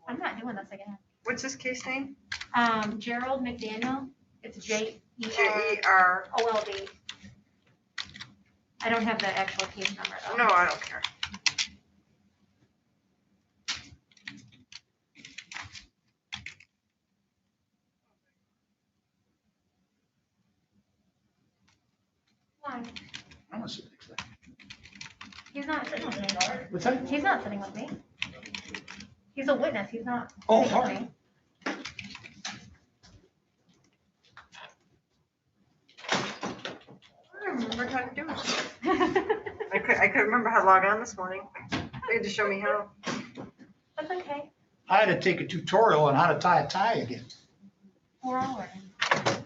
I'm not doing this again. What's this case name? Gerald Mcdaniel. It's J-E-R-O-L-D. J-E-R. I don't have the actual case number though. No, I don't care. Why? I'm gonna sit next to that. He's not sitting with me. What's that? He's not sitting with me. He's a witness. He's not Oh, sitting with sorry. me. I don't remember how to do it. I couldn't remember how to log on this morning. They had to show me how. That's okay. I had to take a tutorial on how to tie a tie again. We're all learning.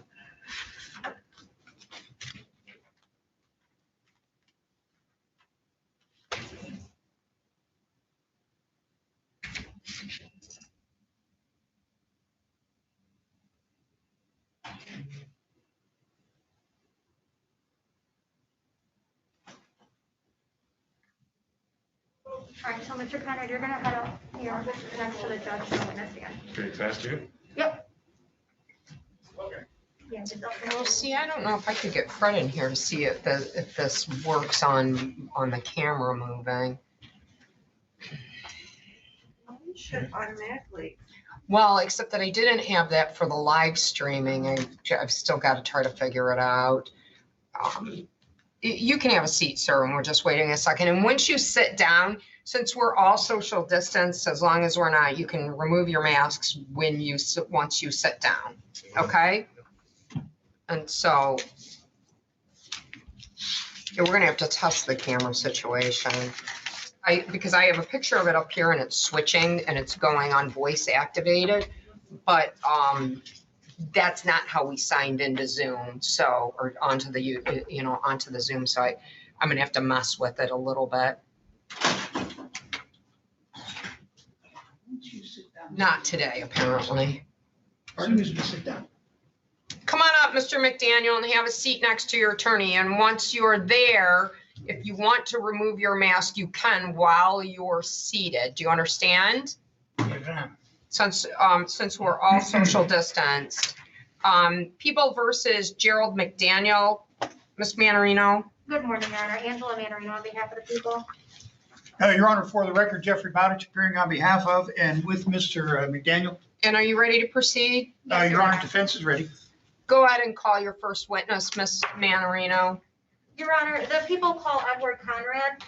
All right, so Mr. Conrad, you're gonna head up here next to the judge for witness stand. Okay, fast you? Yep. Okay. Yeah, just up Well, there. see, I don't know if I could get Fred in here to see if this works on the camera moving. It should automatically. Well, except that I didn't have that for the live streaming. I've still got to try to figure it out. You can have a seat, sir, and we're just waiting a second. And once you sit down, since we're all social distance, as long as we're not, you can remove your masks once you sit down, okay? And so yeah, we're gonna have to test the camera situation. Because I have a picture of it up here and it's switching and it's going on voice activated, but that's not how we signed into Zoom. So, or onto the Zoom site. I'm gonna have to mess with it a little bit. Once you sit down. Not today, apparently. Pardon me, sit down. Come on up, Mr. McDaniel, and have a seat next to your attorney. And once you're there, if you want to remove your mask, you can while you're seated. Do you understand? Since we're all social distanced. People versus Gerald McDaniel. Ms. Manarino. Good morning, Your Honor. Angela Manarino on behalf of the people. Your Honor, for the record, Jeffrey Bowditch appearing on behalf of and with Mr. McDaniel. And are you ready to proceed? Yes, Your Honor, defense is ready. Go ahead and call your first witness, Ms. Manarino. Your Honor, the people call Edward Conrad.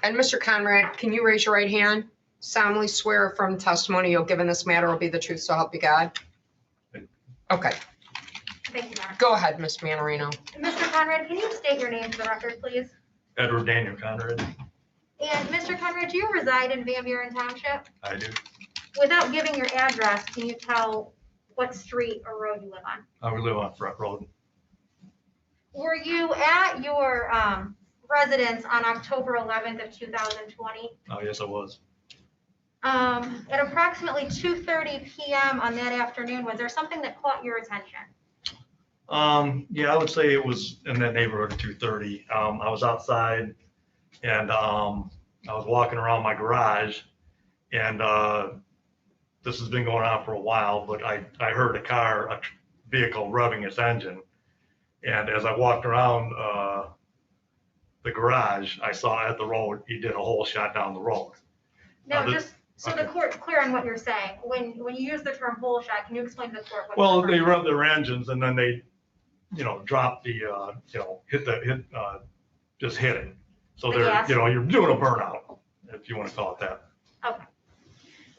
And Mr. Conrad, can you raise your right hand? Solemnly swear from testimony you'll give in this matter will be the truth, so help you God. Okay, Thank you, Your Honor. go ahead, Ms. Manarino. Mr. Conrad, can you state your name for the record, please? Edward Daniel Conrad. And Mr. Conrad, do you reside in Van Buren Township? I do. Without giving your address, can you tell what street or road you live on? We live on Front Road. Were you at your residence on October 11th of 2020? Oh, yes, I was. At approximately 2:30 p.m. on that afternoon, was there something that caught your attention? Yeah, I would say it was in that neighborhood of 2:30. I was outside and I was walking around my garage and this has been going on for a while, but I heard a vehicle revving its engine. And as I walked around the garage, I saw at the road, he did a whole shot down the road. No, this- just so the court's clear on what you're saying. When you use the term whole shot, can you explain to the court what? Well, you're they referring rev their engines and then they, drop the, just hit it. So The they're, gas? you're doing a burnout, if you want to call it that. to? Okay.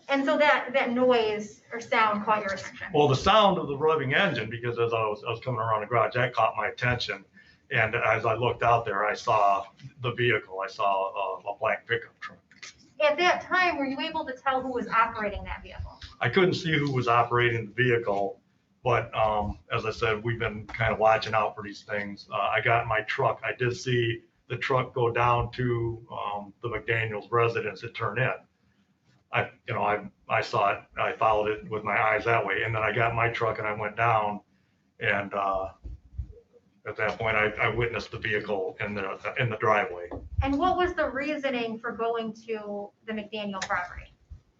And so that noise or sound caught your attention? Well, the sound of the revving engine, because as I was coming around the garage, that caught my attention. And as I looked out there, I saw the vehicle. I saw a black pickup truck. At that time, were you able to tell who was operating that vehicle? I couldn't see who was operating the vehicle, but as I said, we've been kind of watching out for these things. I got in my truck. I did see the truck go down to the Mcdaniels residence and turn in. I saw it. I followed it with my eyes that way, and then I got in my truck and I went down, and at that point, I witnessed the vehicle in the driveway. And what was the reasoning for going to the McDaniel property?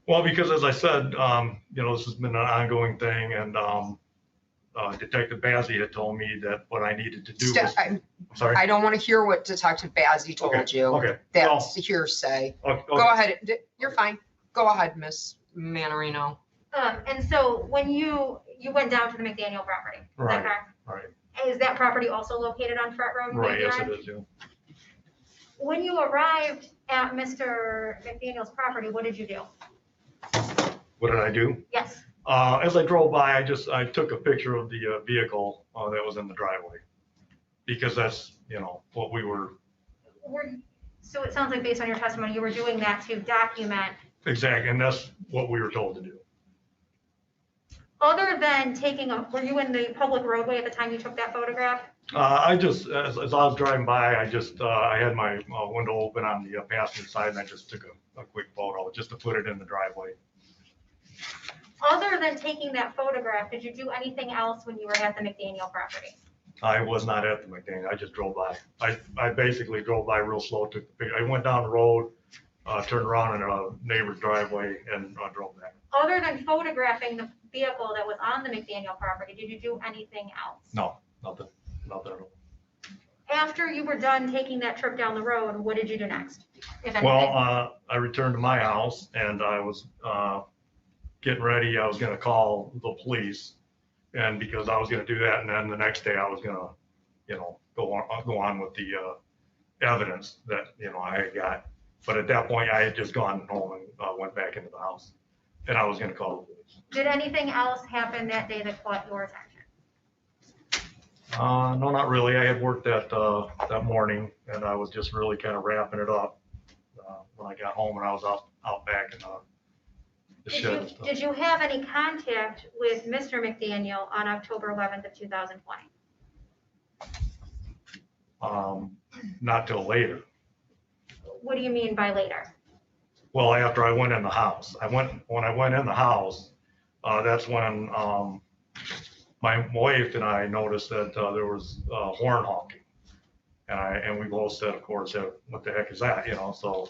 Well, because as I said, this has been an ongoing thing, and Detective Bazzi had told me that what I needed to do was, I'm sorry? I don't want to hear what Detective Bazzi told you. Okay. That's hearsay. Okay. Go ahead. You're fine. Go ahead, Miss Manorino. And so when you went down to the McDaniel property, is Right. that correct? Right. Is that property also located on Fret Road? Right, yes, Graveyard? it is, yeah. When you arrived at Mr. McDaniel's property, what did you do? What did I do? Yes. As I drove by, I took a picture of the vehicle that was in the driveway, because that's, what we were. So it sounds like based on your testimony, you were doing that to document. Exactly, and that's what we were told to do. Other than were you in the public roadway at the time you took that photograph? As I was driving by, I had my window open on the passenger side, and I just took a quick photo just to put it in the driveway. Other than taking that photograph, did you do anything else when you were at the McDaniel property? I was not at the McDaniel, I just drove by. I basically drove by real slow, took the picture. I went down the road, turned around in a neighbor's driveway, and drove back. Other than photographing the vehicle that was on the McDaniel property, did you do anything else? No, nothing at all. After you were done taking that trip down the road, what did you do next, if anything? Well, I returned to my house, and I was getting ready. I was going to call the police, and because I was going to do that, and then the next day I was going to, go on with the evidence that I had got. But at that point, I had just gone home and went back into the house, and I was going to call the police. Did anything else happen that day that caught your attention? No, not really. I had worked that morning, and I was just really kind of wrapping it up when I got home, and I was out back in the shed and stuff. Did you have any contact with Mr. McDaniel on October 11th of 2020? Not till later. What do you mean by later? Well, after I went in the house, when I went in the house, that's when my wife and I noticed that there was horn honking, and we both said, of course, what the heck is that? So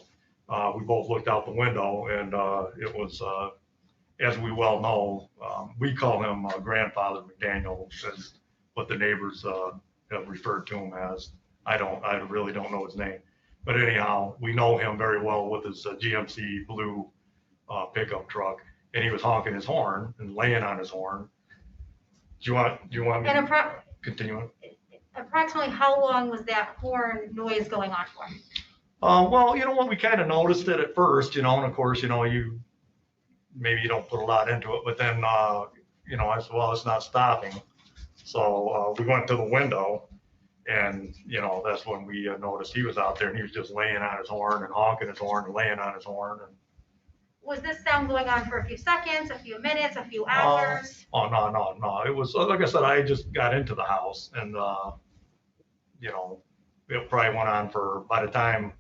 we both looked out the window, and it was, as we well know, we call him Grandfather McDaniel, is what the neighbors have referred to him as. I really don't know his name. But anyhow, we know him very well with his GMC blue pickup truck, and he was honking his horn and laying on his horn. Do you want me to continue? Approximately how long was that horn noise going on for? Well, what, we kind of noticed it at first, and of course, you maybe you don't put a lot into it, but then, I said, well, it's not stopping. So we went to the window, and, that's when we noticed he was out there, and he was just laying on his horn and honking his horn and laying on his horn. And was this sound going on for a few seconds, a few minutes, a few hours? Oh, no. It was, like I said, I just got into the house, and, it probably went on for, by the time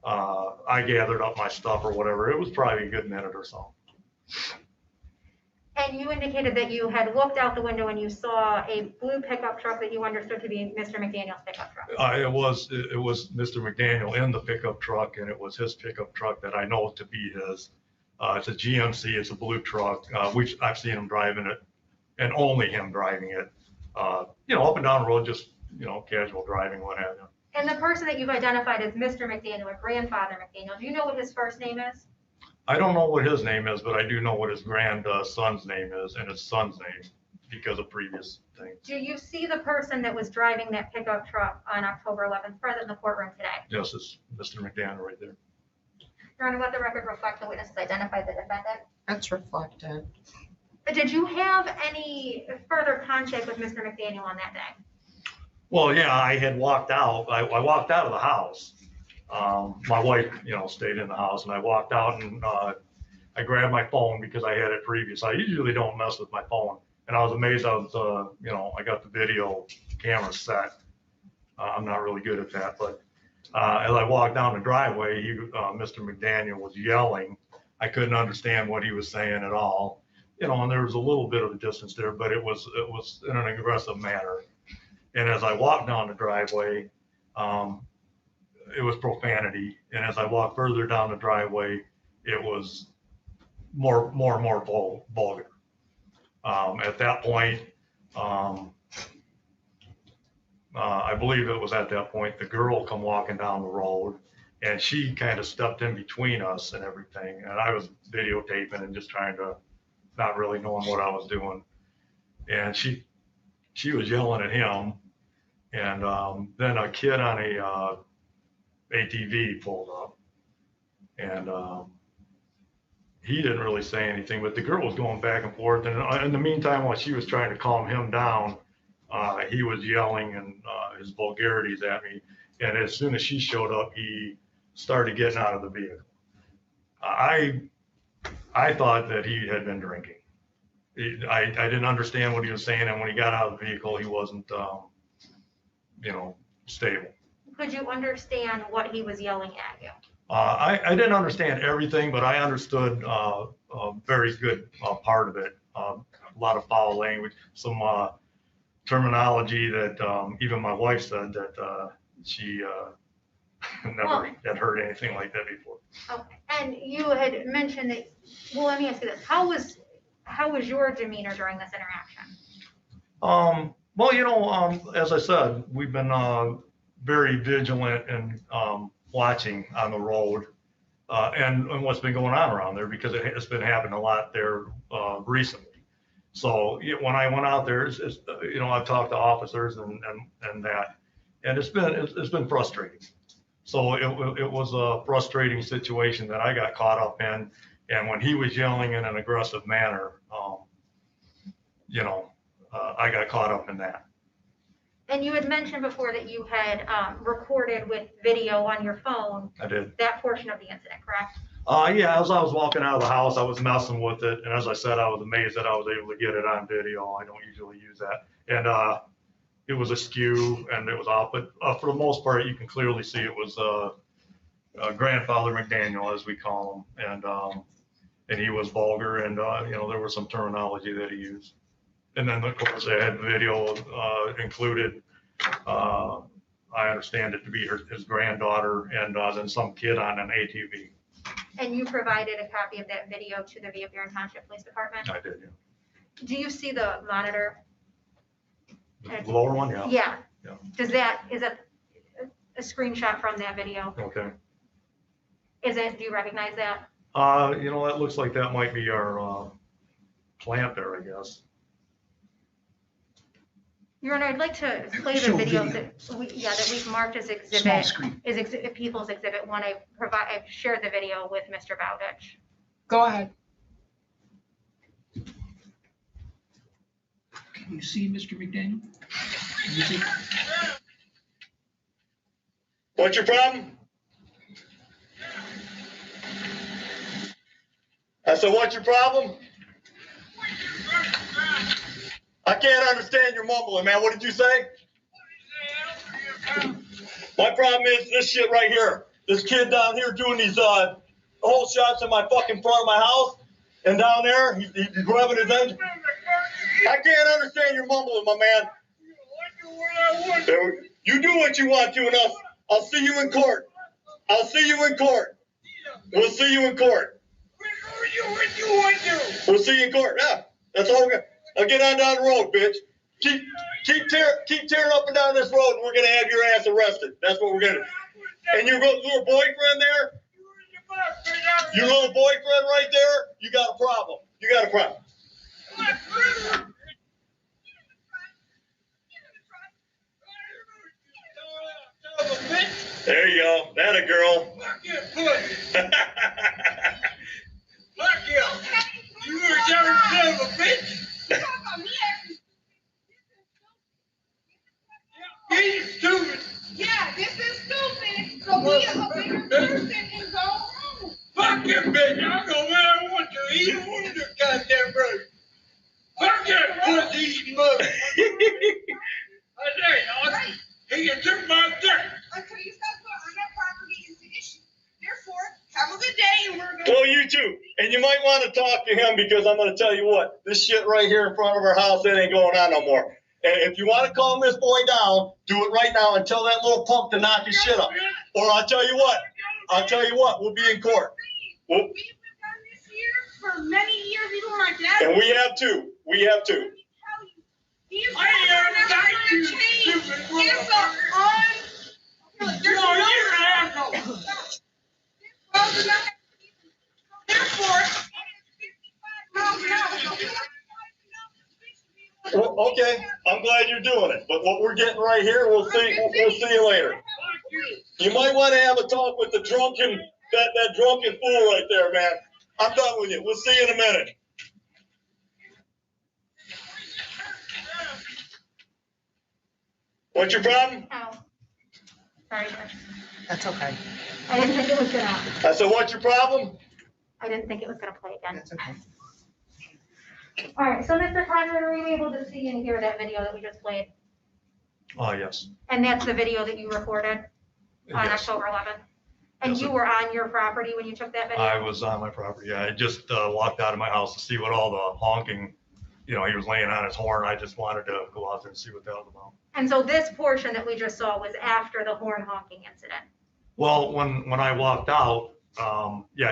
I gathered up my stuff or whatever, it was probably a good minute or so. And you indicated that you had looked out the window and you saw a blue pickup truck that you understood to be Mr. McDaniel's pickup truck. It was Mr. McDaniel in the pickup truck, and it was his pickup truck that I know to be his. It's a GMC, it's a blue truck, which I've seen him driving it, and only him driving it, up and down the road, just, casual driving, what have you. And the person that you've identified as Mr. McDaniel or Grandfather McDaniel, do you know what his first name is? I don't know what his name is, but I do know what his grandson's name is, and his son's name, because of previous things. Do you see the person that was driving that pickup truck on October 11th present in the courtroom today? Yes, it's Mr. McDaniel right there. Your Honor, let the record reflect the witnesses identified the defendant. That's reflected. Did you have any further contact with Mr. McDaniel on that day? Well, yeah, I had walked out. I walked out of the house. My wife, stayed in the house, and I walked out, and I grabbed my phone because I had it previous. I usually don't mess with my phone, and I was amazed. I got the video camera set. I'm not really good at that, but as I walked down the driveway, Mr. McDaniel was yelling. I couldn't understand what he was saying at all, and there was a little bit of a distance there, but it was in an aggressive manner. And as I walked down the driveway, it was profanity. And as I walked further down the driveway, it was more and more vulgar. At that point, I believe it was at that point, the girl come walking down the road, and she kind of stepped in between us and everything. And I was videotaping and just trying to, not really knowing what I was doing. And she was yelling at him. And then a kid on a ATV pulled up, and he didn't really say anything, but the girl was going back and forth. And in the meantime, while she was trying to calm him down, he was yelling and his vulgarities at me. And as soon as she showed up, he started getting out of the vehicle. I thought that he had been drinking. I didn't understand what he was saying, and when he got out of the vehicle, he wasn't, stable. Could you understand what he was yelling at you? I didn't understand everything, but I understood a very good part of it. A lot of foul language, some terminology that even my wife said that she never had heard anything like that before. Okay. And you had mentioned that, well, let me ask you this. How was your demeanor during this interaction? Well, as I said, we've been very vigilant and watching on the road and what's been going on around there, because it's been happening a lot there recently. So when I went out there, I've talked to officers and that, and it's been frustrating. So it was a frustrating situation that I got caught up in. And when he was yelling in an aggressive manner, I got caught up in that. And you had mentioned before that you had recorded with video on your phone. I did. That portion of the incident, correct? Yeah, as I was walking out of the house, I was messing with it. And as I said, I was amazed that I was able to get it on video. I don't usually use that. And it was askew and it was off. But for the most part, you can clearly see it was grandfather Mcdaniel, as we call him. And he was vulgar, and there was some terminology that he used. And then, of course, I had video included. I understand it to be his granddaughter, and then some kid on an ATV. And you provided a copy of that video to the Villapier Township Police Department? I did, yeah. Do you see the monitor? The lower one, yeah. Yeah. Yeah. Is that a screenshot from that video? Okay. Do you recognize that? That looks like that might be our plant there, I guess. Your Honor, I'd like to play the Show video video. that we've marked as Small exhibit, screen. People's Exhibit 1. I've shared the video with Mr. Bowditch. Go ahead. Can you see Mr. McDaniel? Can you see? What's your problem? I said, what's your problem? I can't understand your mumbling, man. What did you say? My problem is this shit right here. This kid down here doing these hole shots in my fucking front of my house. And down there, he's grabbing his engine. I can't understand your mumbling, my man. You do what you want to, and I'll see you in court. I'll see you in court. We'll see you in court. We'll see you in court. Yeah, that's all we're gonna. Now get on down the road, bitch. Keep tearing up and down this road, and we're gonna have your ass arrested. That's what we're gonna do. And your little boyfriend there, your little boyfriend right there, you got a problem. You got a problem. There you go. That a girl. Fuck you. You were a son of a bitch. He's stupid. Yeah, this is stupid. So be a bigger person and go home. Fuck you, bitch. I'll go where I want to. He don't want to goddamn brother. Fuck that pussy eating mother. I tell you, he can took my dick. Until you stop putting on that property is the issue. Therefore, have a good day and we're going Well, you too. And you might want to talk to him, because I'm going to tell you what, this shit right here in front of our house, it ain't going on no more. And if you want to calm this boy down, do it right now and tell that little punk to knock his shit up. Or I'll tell you what, we'll be in court. We've been down this year for many years, even my dad. And we have to. He's never gonna change. It's there's no therefore, it is 55 miles an hour. So we have to Well, okay, I'm glad you're doing it. But what we're getting right here, we'll see you later. You might want to have a talk with the drunken, that drunken fool right there, man. I'm done with you. We'll see you in a minute. What's your problem? Oh. Sorry, sir. That's okay. I didn't think it was gonna, I said, what's your problem? I didn't think it was gonna play again. That's okay. All right, so Mr. Conrad, were you able to see and hear that video that we just played? Oh, yes. And that's the video that you recorded on Yes. October 11th? And Yes, you sir. were on your property when you took that video? I was on my property. I just walked out of my house to see what all the honking, he was laying on his horn. I just wanted to go out there and see what that was about. And so this portion that we just saw was after the horn honking incident? Well, when I walked out,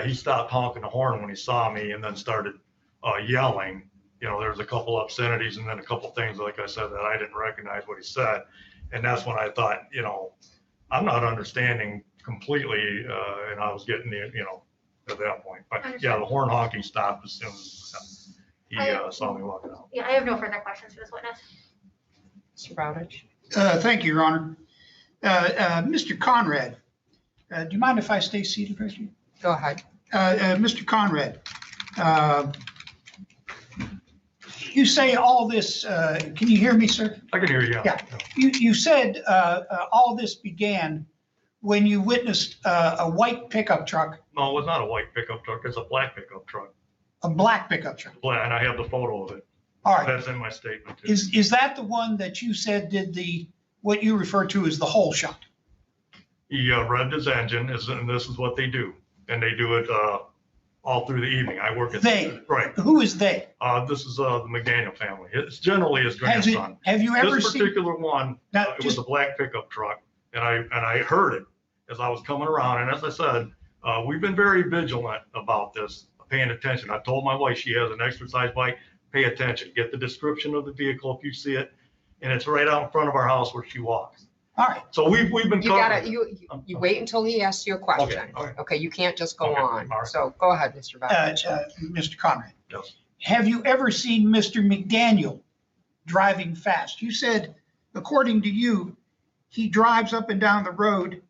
he stopped honking the horn when he saw me and then started yelling. There was a couple obscenities and then a couple things, like I said, that I didn't recognize what he said. And that's when I thought, I'm not understanding completely, and I was getting at that point. But yeah, the horn honking stopped as soon as he saw me walking out. Yeah, I have no further questions for this witness. Mr. Bowditch? Thank you, Your Honor. Mr. Conrad, do you mind if I stay seated, President? Go ahead. Mr. Conrad, you say all this, can you hear me, sir? I can hear you. Yeah. You said all this began when you witnessed a white pickup truck, No, it was not a white pickup truck. It's a black pickup truck. a black pickup truck. Black, and I have the photo of it. All right. That's in my statement too. Is that the one that you said did what you refer to as the hole shot? He revved his engine, and this is what they do. And they do it all through the evening. I work at. They? Right. Who is they? This is the Mcdaniel family. It's generally his Have grandson. you ever This seen? particular one, Now, it was a black pickup truck, and I heard it as I was coming around. And as I said, we've been very vigilant about this, paying attention. I told my wife she has an exercise bike. Pay attention. Get the description of the vehicle if you see it, and it's right out in front of our house where she walks. All right. So we've been. You gotta, you wait until he asks you a question. Okay. Okay, you can't just go Okay, on. all right. So go ahead, Mr. Bowditch. Mr. Conrad, Yes. have you ever seen Mr. Mcdaniel driving fast? You said, according to you, he drives up and down the road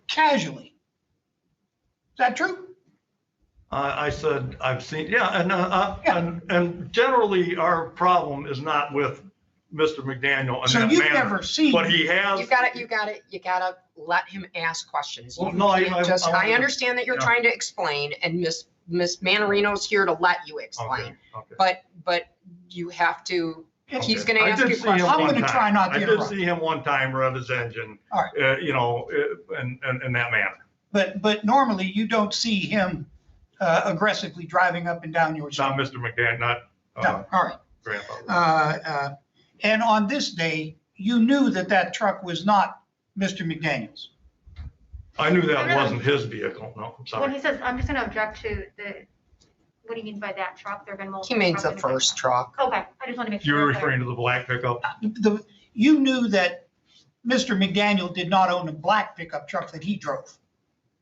casually. Is that true? I said, I've seen, and generally our problem is not with Mr. McDaniel in So that you've manner. never seen. But he has. You gotta let him ask questions. Well, You no, I- can't I- just, I wanted I to- understand that you're yeah. trying to explain and Miss Manarino's here to let you explain. Okay. But you have to, he's Okay. gonna I ask did you see him questions. I'm one gonna time. try not to I did interrupt. see him one time rev his engine, All right. in that manner. But normally you don't see him aggressively driving up and down your Not street. Mr. McDaniel, not No, all right. grandfather. And on this day, you knew that truck was not Mr. McDaniel's. I knew that wasn't his vehicle. No, I'm When sorry. he says, I'm just gonna object to what do you mean by that truck? There have been multiple. He means the trucks in first truck. Okay, I just want to make You sure. were we're clear. referring to the black pickup? You knew that Mr. McDaniel did not own a black pickup truck that he drove.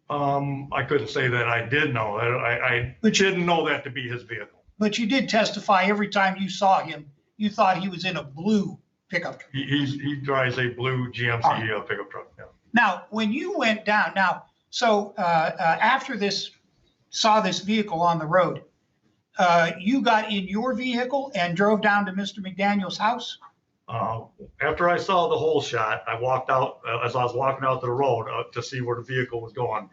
I couldn't say that I did know. I But you- didn't know that to be his vehicle. But you did testify every time you saw him, you thought he was in a blue pickup truck. He drives a blue GMC pickup truck. Yeah. Now, when you went down, after this, saw this vehicle on the road, you got in your vehicle and drove down to Mr. McDaniel's house? After I saw the whole shot, I walked out, as I was walking out the road to see where the vehicle was going.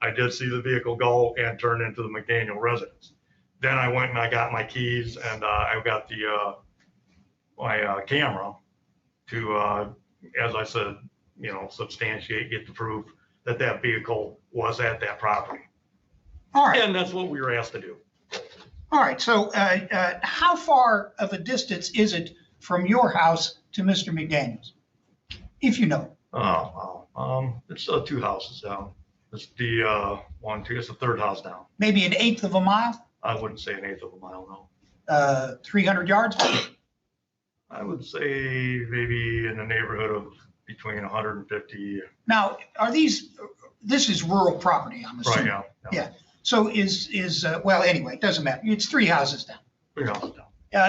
I did see the vehicle go and turn into the McDaniel residence. Then I went and I got my keys and I got my camera to, as I said, substantiate, get the proof that vehicle was at that property. All right. And that's what we were asked to do. All right. So how far of a distance is it from your house to Mr. McDaniel's? If you know. Oh, wow. It's 2 houses down. It's the 1, 2, it's the 3rd house down. Maybe an eighth of a mile, I wouldn't say an eighth of a mile, no. 300 yards? I would say maybe in the neighborhood of between 150. Now, this is rural property, I'm Right assuming. now. Yeah. So well, anyway, it doesn't matter. It's 3 houses down. 3 houses down.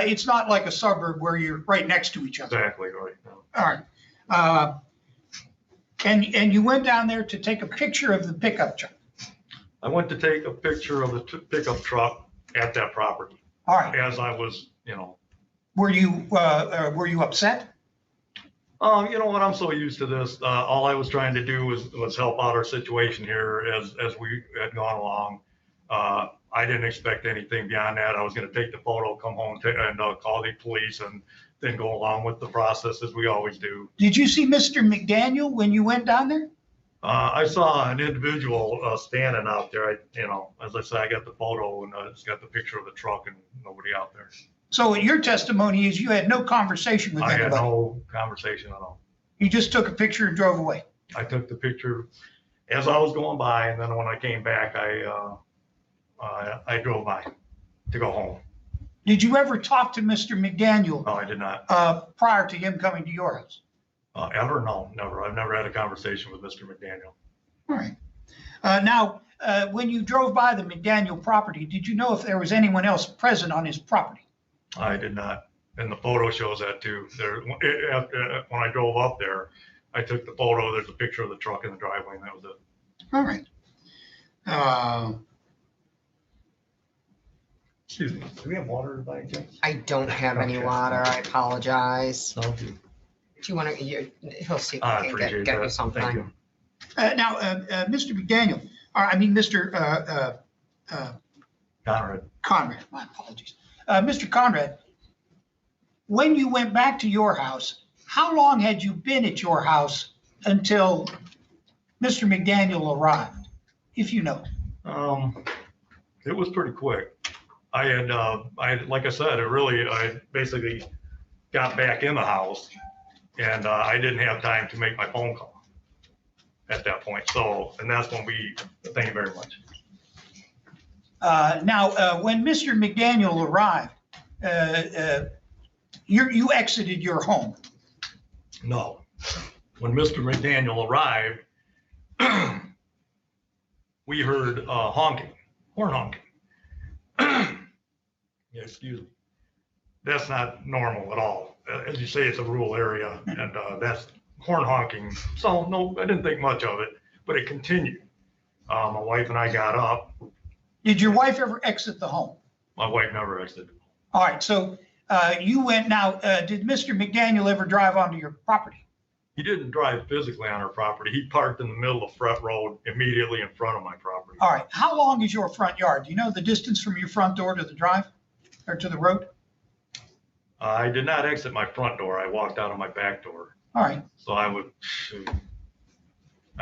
It's not like a suburb where you're right next to each other. Exactly, right. No. All right. And you went down there to take a picture of the pickup truck. I went to take a picture of the pickup truck at that property All right. as I was, Were you upset? You know what? I'm so used to this. All I was trying to do was help out our situation here as we had gone along. I didn't expect anything beyond that. I was going to take the photo, come home and call the police, and then go along with the process as we always do. Did you see Mr. McDaniel when you went down there? I saw an individual standing out there. As I said, I got the photo and it's got the picture of the truck and nobody out there. So your testimony is you had no conversation with I had anybody. no conversation at all. You just took a picture and drove away. I took the picture as I was going by, and then when I came back, I drove by to go home. Did you ever talk to Mr. McDaniel No, I did not. prior to him coming to your house? Ever? No, never. I've never had a conversation with Mr. McDaniel. All right. Now, when you drove by the McDaniel property, did you know if there was anyone else present on his property? I did not. And the photo shows that too. When I drove up there, I took the photo. There's a picture of the truck in the driveway, and that was it. All right. Excuse me. Do we have water by any chance? I don't have any water. I apologize. No. Do you want to, he'll see if I he can appreciate get you that. something. Thank you. Now, Mr. McDaniel, Mr. Conrad, my apologies. Mr. Conrad, when you went back to your house, how long had you been at your house until Mr. McDaniel arrived, if you know? It was pretty quick. I had, like I said, I basically got back in the house and I didn't have time to make my phone call at that point. So, and that's when thank you very much. Now, when Mr. McDaniel arrived, you exited your home. No. When Mr. McDaniel arrived, we heard horn honking. Yeah, excuse me. That's not normal at all. As you say, it's a rural area, and that's horn honking. So no, I didn't think much of it, but it continued. My wife and I got up. Did your wife ever exit the home? My wife never exited. All right, so you went now, did Mr. McDaniel ever drive onto your property? He didn't drive physically on our property. He parked in the middle of Fret Road immediately in front of my property. All right, how long is your front yard? Do you know the distance from your front door to the drive or to the road? I did not exit my front door. I walked out of my back door. All right, So I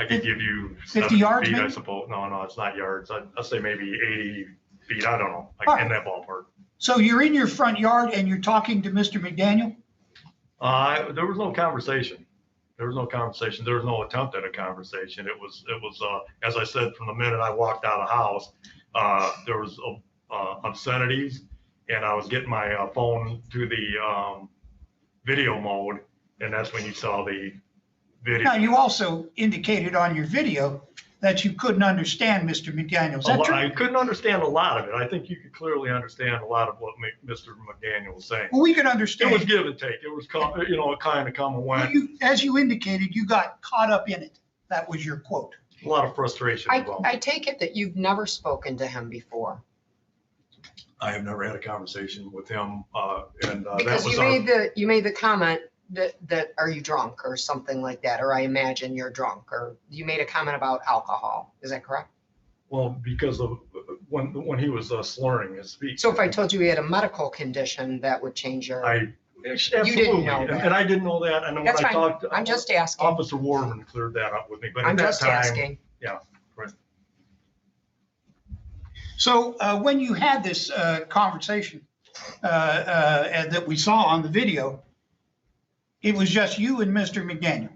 could give you 50 70 yards, feet, I maybe? suppose. No, it's not yards. I'd say maybe 80 feet. I don't know, All like in right. that ballpark. so you're in your front yard and you're talking to Mr. McDaniel? There was no conversation. There was no conversation. There was no attempt at a conversation. It was, as I said, from the minute I walked out of the house, there was obscenities, and I was getting my phone to the video mode, and that's when you saw the video. Now, you also indicated on your video that you couldn't understand Mr. McDaniel. Is that true? I couldn't understand a lot of it. I think you could clearly understand a lot of what Mr. McDaniel was saying. Well, we could It understand. was give and take. It was, it kind of come and went. As you indicated, you got caught up in it. That was your quote. A lot of frustration involved. I take it that you've never spoken to him before. I have never had a conversation with him, and that Because was you made the comment that are you drunk or something like that, or I imagine you're drunk, or you made a comment about alcohol. Is that correct? well, because of when he was slurring his speech. So if I told you he had a medical condition, that would change your. Absolutely, know that. and I didn't know that, and then when That's I fine. talked. I'm just asking. Officer Warman cleared that up with me, but at I'm that just time, asking. yeah, right. So when you had this conversation that we saw on the video, It was just you and Mr. McDaniel?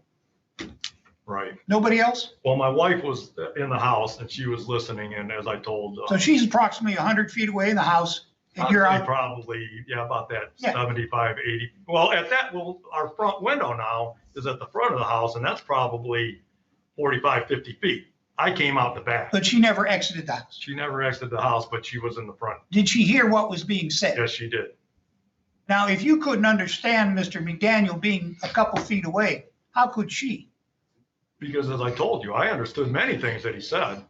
Right. Nobody else? Well, my wife was in the house and she was listening, and as I told. So she's approximately 100 feet away in the house, and I'd you're say out? probably, yeah, about that Yeah. 75, 80. Well, at that, well, our front window now is at the front of the house, and that's probably 45, 50 feet. I came out the back. But she never exited the house. She never exited the house, but she was in the front. Did she hear what was being said? Yes, she did. Now, if you couldn't understand Mr. McDaniel being a couple feet away, how could she? Because as I told you, I understood many things that he said,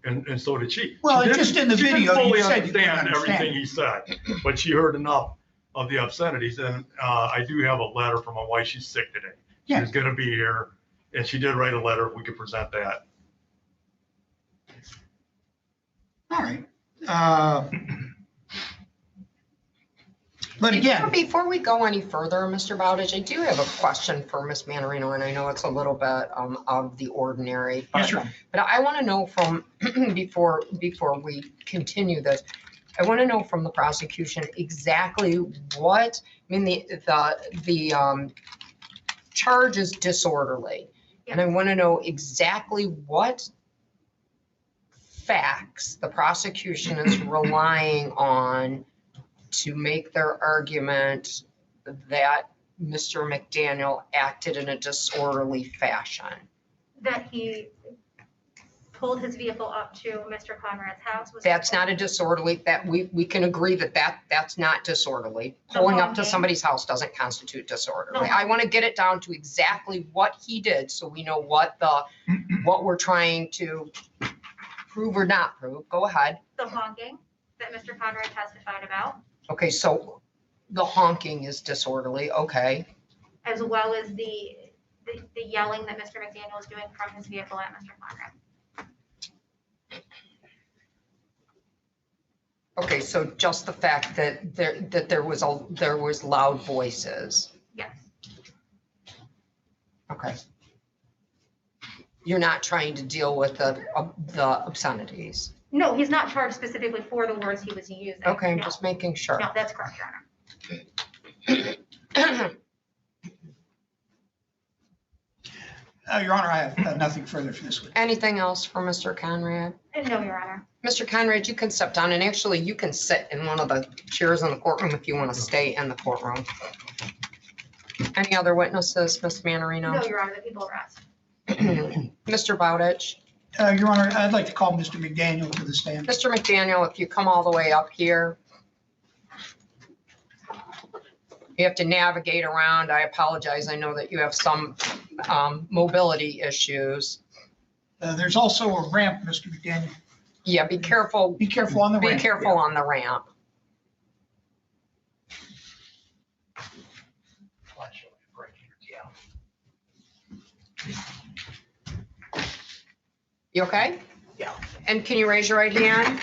and so did she. Well, She didn't- just in the she didn't video, you fully said you couldn't understand understand. everything he said, but she heard enough of the obscenities. And I do have a letter from my wife. She's sick today. Yeah. She's going to be here, and she did write a letter. If we could present that. All right. But again, Before we go any further, Mr. Bowditch, I do have a question for Ms. Manarino, and I know it's a little bit of the ordinary. yes, sir. But I want to know from, before we continue this, I want to know from the prosecution exactly what, I mean, the charge is disorderly. And I want to know exactly what facts the prosecution is relying on to make their argument that Mr. McDaniel acted in a disorderly fashion. That he pulled his vehicle up to Mr. Conrad's house. Was That's that- not a disorderly, that we can agree that's not disorderly. The Pulling up to honking? somebody's house doesn't constitute disorderly. No. I want to get it down to exactly what he did so we know what we're trying to prove or not prove. Go ahead. The honking that Mr. Conrad testified about, Okay, so the honking is disorderly, okay. as well as the yelling that Mr. McDaniel was doing from his vehicle at Mr. Conrad. Okay, so just the fact that there was loud voices. Yes. Okay. You're not trying to deal with the obscenities. No, he's not charged specifically for the words he was using. Okay, I'm No. just making sure. No, that's correct, Your Honor. Your Honor, I have nothing further for this one. Anything else for Mr. Conrad? No, Your Honor. Mr. Conrad, you can step down, and actually you can sit in one of the chairs in the courtroom if you want to stay in the courtroom. Any other witnesses, Ms. Manarino? No, Your Honor, the people rest. Mr. Bowditch? Your Honor, I'd like to call Mr. McDaniel to the stand. Mr. McDaniel, if you come all the way up here. You have to navigate around. I apologize. I know that you have some mobility issues. There's also a ramp, Mr. McDaniel. Yeah, be careful. Be careful on the Be ramp. careful on the ramp. You okay? Yeah. And can you raise your right hand?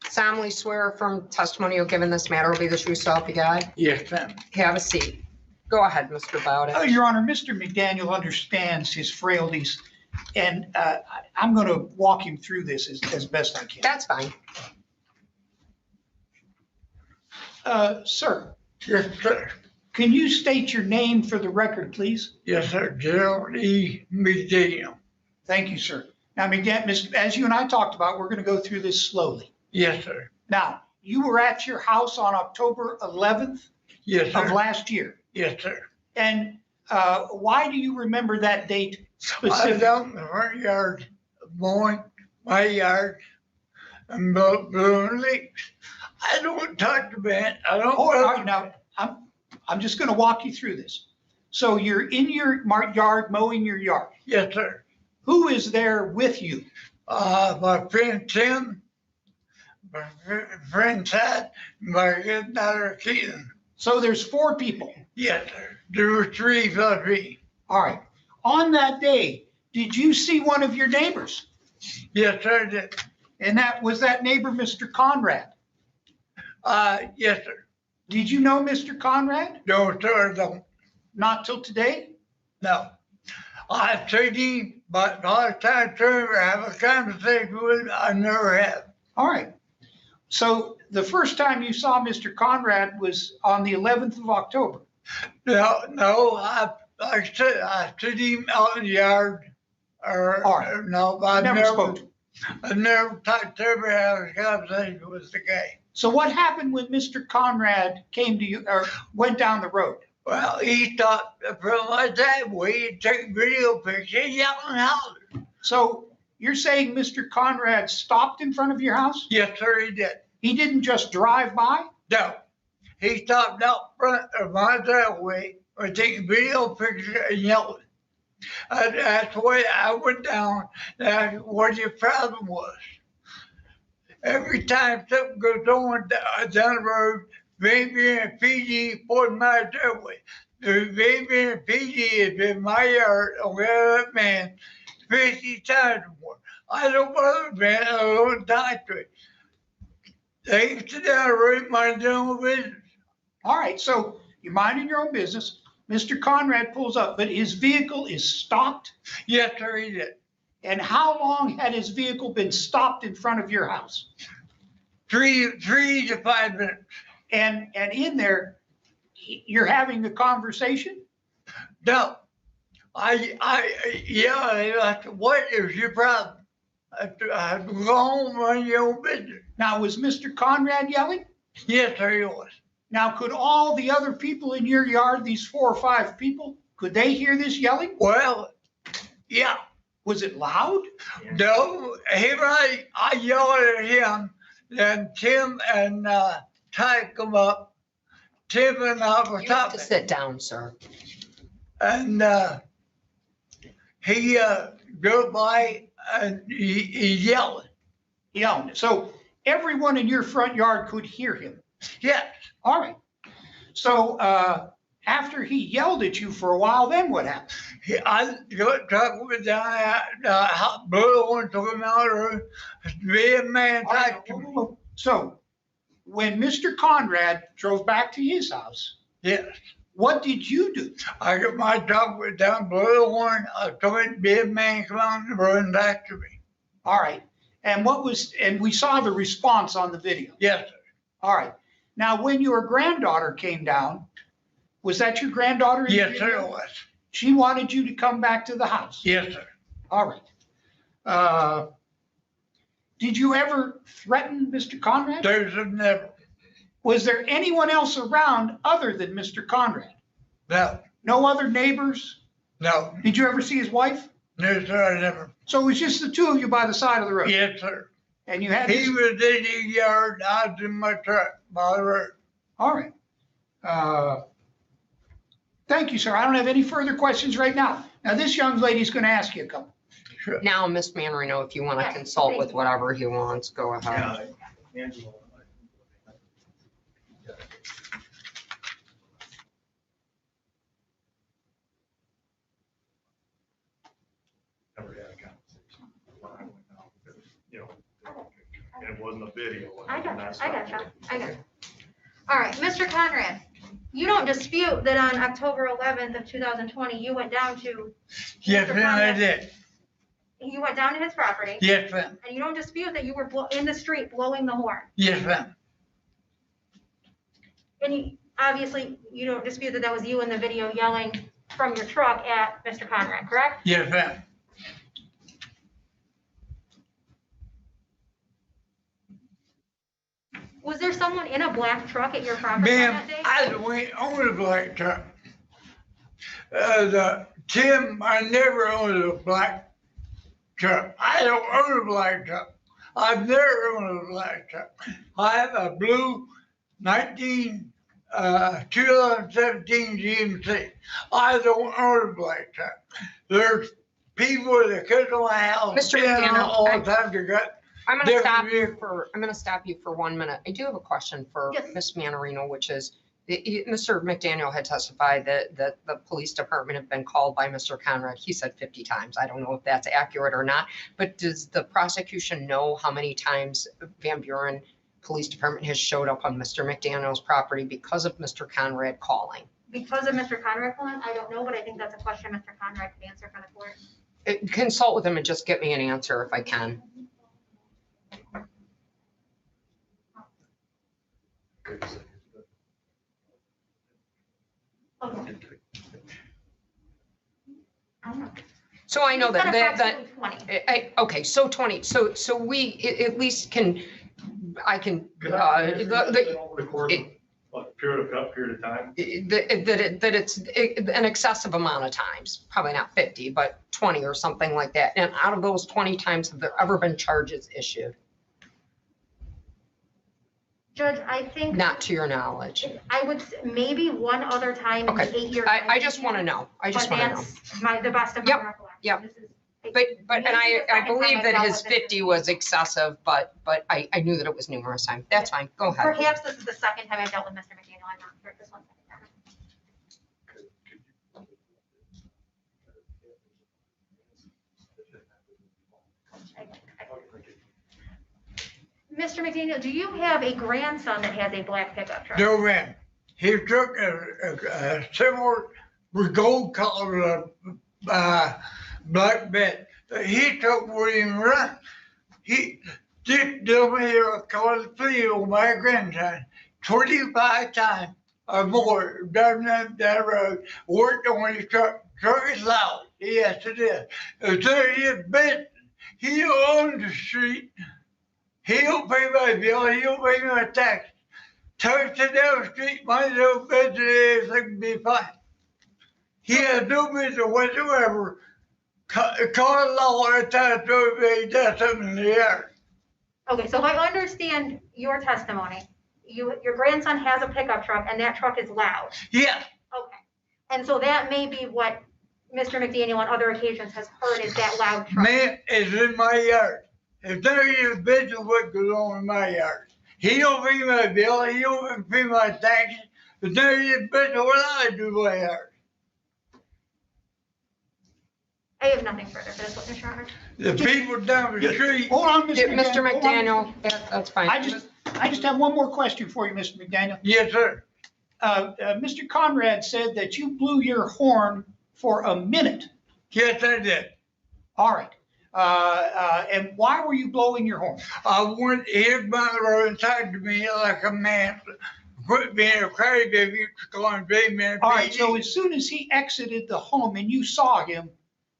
Solemnly swear from testimony you'll give in this matter will be the true self you got? Yes, ma'am. Have a seat. Go ahead, Mr. Bowditch. Your Honor, Mr. McDaniel understands his frailties, and I'm going to walk him through this as best I can. That's fine. Sir, Yes, sir. can you state your name for the record, please? Yes, sir. Gerald E. Mcdaniel. Thank you, sir. Now, as you and I talked about, we're going to go through this slowly. Yes, sir. Now, you were at your house on October 11th Yes, of sir. last year. Yes, sir. And why do you remember that date I was specifically? out in the front yard mowing my yard and blowing leaves. I don't talk to Ben. I don't. All right, now, I'm just going to walk you through this. So you're in your yard mowing your yard. Yes, sir. Who is there with you? My friend Tim, my friend Tad, my good daughter Keaton. So there's 4 people. Yes, sir. There were 3 plus me. All right. On that day, did you see one of your neighbors? Yes, sir. I did. And was that neighbor Mr. Conrad? Yes, sir. Did you know Mr. Conrad? No, sir, I don't. Not till today? No. I've seen him, but the last time to ever have a conversation with him, I never have. All right. So the first time you saw Mr. Conrad was on the 11th of October. No, I stood him out in the yard, or, All right. no, I Never spoke. I never talked to every house conversation with the guy. So what happened when Mr. Conrad came to you, or went down the road? Well, he stopped from my driveway and took video pictures, yelling out. So you're saying Mr. Conrad stopped in front of your house? Yes, sir, he did. He didn't just drive by? No, he stopped out front of my driveway and taking video pictures and yelling. That's why I went down, that's what your problem was. Every time something goes on down the road, maybe in PG for my driveway. The maybe in PG has been my yard on the other man 50 times more. I don't bother, man. I don't talk to it. They sit down and read my own business. All right, so you're minding your own business. Mr. Conrad pulls up, but his vehicle is stopped? Yes, sir, he did. And how long had his vehicle been stopped in front of your house? 3 to 5 minutes. And in there, you're having a conversation? No, yeah, what is your problem? I go home on your own business. Now, was Mr. Conrad yelling? Yes, sir, he was. Now, could all the other people in your yard, these 4 or 5 people, could they hear this yelling? Well, yeah, Was it loud? no, I yelled at him, then Tim and Ty come up. Tim and I were You have to talking, sit down, sir. and he drove by and he yelled. Yelling. So everyone in your front yard could hear him. Yes, All right. So after he yelled at you for a while, then what happened? I got truck went down, blew one took him out of the room. Me and man All right, talked to me. so when Mr. Conrad drove back to his house, Yes. what did you do? I got my dog went down, blew the horn. I told him, big man, come on and run back to me. All right. And we saw the response on the video. Yes, sir. All right. Now, when your granddaughter came down, was that your granddaughter? in the Yes, sir, video? it was. She wanted you to come back to the house. Yes, sir. All right. Did you ever threaten Mr. Conrad? There's a never. Was there anyone else around other than Mr. Conrad? No, No other neighbors? no, Did you ever see his wife? no, sir, I never. So it was just the two of you by the side of the road? Yes, sir. And you had He this? was in his yard, I was in my truck by the road. All right. Thank you, sir. I don't have any further questions right now. Now, this young lady's going to ask you a couple. Sure. Now, Miss Manarino, if you want to Yes, consult thank with you. whatever he wants, go ahead. Yeah, Angela. Never had a conversation. When I went out, because, you know, it wasn't a video. I got and you, that's I not- got you, I got you. All right, Mr. Conrad, you don't dispute that on October 11th of 2020, you went down to, Yes, Mr. ma'am, I Conrad. did. You went down to his property, Yes, ma'am. and you don't dispute that you were in the street blowing the horn. Yes, ma'am. And obviously, you don't dispute that that was you in the video yelling from your truck at Mr. Conrad, correct? Yes, ma'am. Was there someone in a black truck at your property on Ma'am, that day? I went on a black truck. Tim, I never owned a black truck. I don't own a black truck. I've never owned a black truck. I have a blue 2017 GMC. I don't own a black truck. There's people that come to my house Mr. and McDaniel, all the time to got I'm gonna Different stop you view. for, I'm gonna stop you for 1 minute. I do have a question for Yes. Miss Manarino, which is, Mr. McDaniel had testified that the police department have been called by Mr. Conrad. He said 50 times. I don't know if that's accurate or not, but does the prosecution know how many times Van Buren Police Department has showed up on Mr. McDaniel's property because of Mr. Conrad calling? Because of Mr. Conrad calling? I don't know, but I think that's a question Mr. Conrad could answer for the court. Consult with him and just get me an answer if I can. Okay. So I know You said that, approximately 20. okay, so 20, so we at least I can, Over the course of, what, period of time? that it's an excessive amount of times, probably not 50, but 20 or something like that. And out of those 20 times, have there ever been charges issued? Judge, I think. Not to your knowledge. I would, maybe one other time in the Okay. 8 years. I just want to know. I just want to know. That's the best of my Yep, recollection. yep. This is- But, and maybe the I second time believe I've that dealt his with this. 50 was excessive, but I knew that it was numerous times. That's fine. Go ahead. Perhaps this is the second time I've dealt with Mr. McDaniel. I'm not sure. This one's Mr. McDaniel, do you have a grandson that has a black pickup truck? No, ma'am. He took a similar with gold color black bed. He took William Run. He did me a call the plea on my grandson 25 times or more down that road. Worked on his truck. Truck is loud. Yes, it is. If there is business, he owns the street. He'll pay my bill. He'll pay my tax. Turns it down the street, my little business, everything will be fine. He has no business whatsoever. Call law and try to does something in the air. Okay, so if I understand your testimony, your grandson has a pickup truck and that truck is loud. Yeah, Okay. And so that may be what Mr. McDaniel on other occasions has heard is that loud truck. man is in my yard. If there is business what goes on in my yard, he don't pay my bill, he don't pay my taxes. If there is business what I do in my yard. I have nothing further for this witness, Your Honor. The people down the street. Hold on, Yeah, Mr. Mr. McDaniel. McDaniel, that's fine. I just have one more question for you, Mr. McDaniel. Yes, sir. Mr. Conrad said that you blew your horn for a minute. Yes, I did. All right. And why were you blowing your horn? I went his mother and talked to me like a man. Quit being a crybaby, going to me. All right, so as soon as he exited the home and you saw him,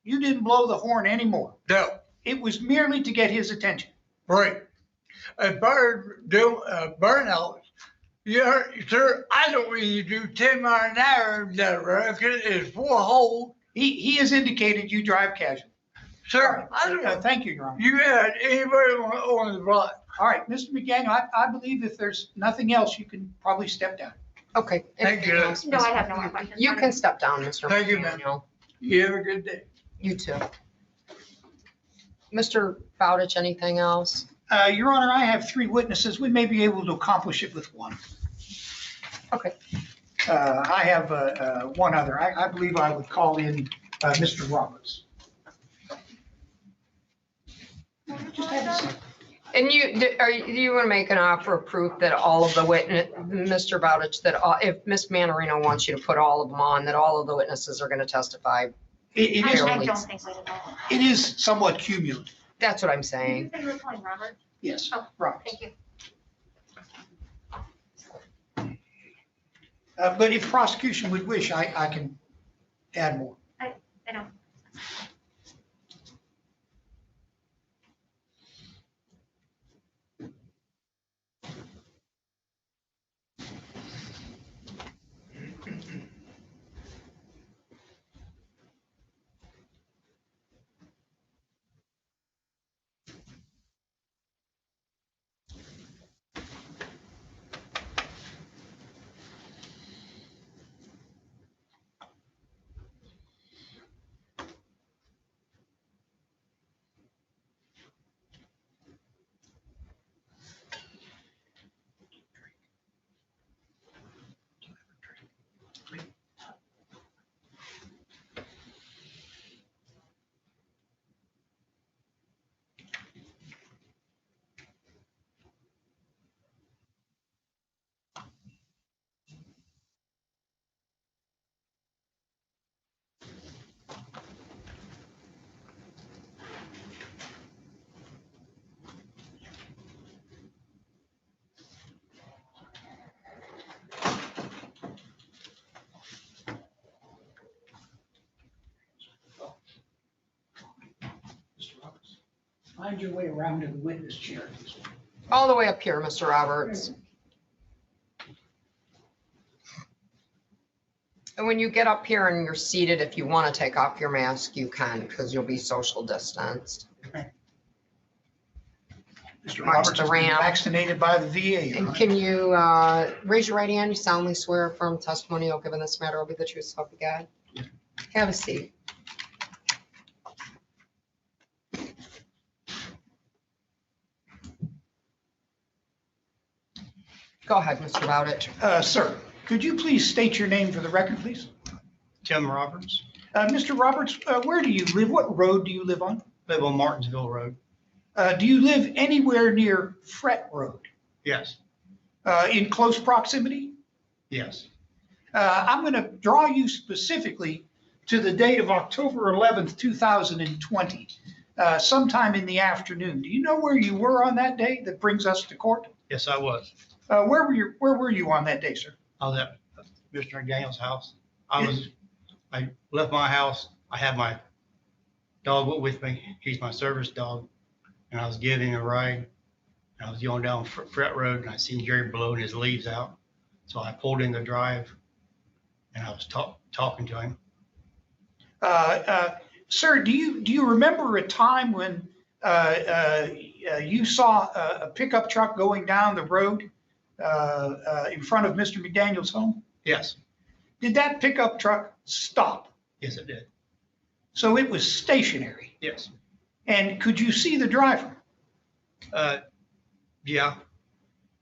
you didn't blow the horn anymore. No, It was merely to get his attention. right. A bird do burnout. Yeah, sir, I don't really do 10 miles an hour in that road because it's full of holes. He has indicated you drive casual. Sir, I don't know. Thank you, Your Honor. You had anybody on the block. All right, Mr. McDaniel, I believe if there's nothing else, you can probably step down. Okay. Thank you. Anything else, No, I Mr. have no more questions. You can step down, Mr. Thank you, ma'am. McDaniel. You have a good day. You too. Mr. Bowditch, anything else? Your Honor, I have 3 witnesses. We may be able to accomplish it with 1. Okay. I have one other. I believe I would call in Mr. Roberts. Just have a second. And you want to make an offer of proof that all of the witness, Mr. Bowditch, that if Ms. Manorino wants you to put all of them on, that all of the witnesses are going to testify? It I is, don't think we will. it is somewhat cumulative. That's what I'm Did you saying. say you were calling Robert? Yes, Oh, Roberts. Thank you. But if prosecution would wish, I can add more. I don't. Find your way around to the witness chair. All the way up here, Mr. Roberts. And when you get up here and you're seated, if you want to take off your mask, you can, because you'll be social distanced. Mr. March Roberts the has been ramp. vaccinated by the VA. Your And Honor. can you raise your right hand? You solemnly swear a firm testimony you'll give in this matter will be the truth, so help you God. Have a seat. Go ahead, Mr. Bowditch. Sir, could you please state your name for the record, please? Tim Roberts, Mr. Roberts, where do you live? What road do you live on? live on Martinsville Road. Do you live anywhere near Fret Road? Yes, In close proximity? yes. I'm going to draw you specifically to the date of October 11th, 2020, sometime in the afternoon. Do you know where you were on that day that brings us to court? Yes, I was. Where were you on that day, sir? I was at Mr. Mcdaniel's house. I left my house. I had my dog with me. He's my service dog. And I was giving a ride. And I was going down Fret Road and I seen Jerry blowing his leaves out. So I pulled in the drive and I was talking to him. Sir, do you remember a time when you saw a pickup truck going down the road in front of Mr. Mcdaniel's home? Yes, Did that pickup truck stop? yes, it did. So it was stationary. Yes. And could you see the driver? Yeah,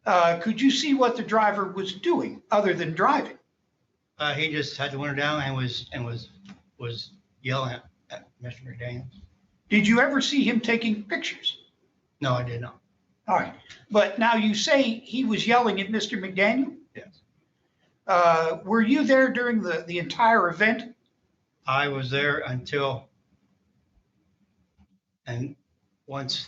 Could you see what the driver was doing other than driving? he just had the window down and was yelling at Mr. Mcdaniels. Did you ever see him taking pictures? No, I did not. All right. But now you say he was yelling at Mr. McDaniel? Yes. Were you there during the entire event? I was there until, and once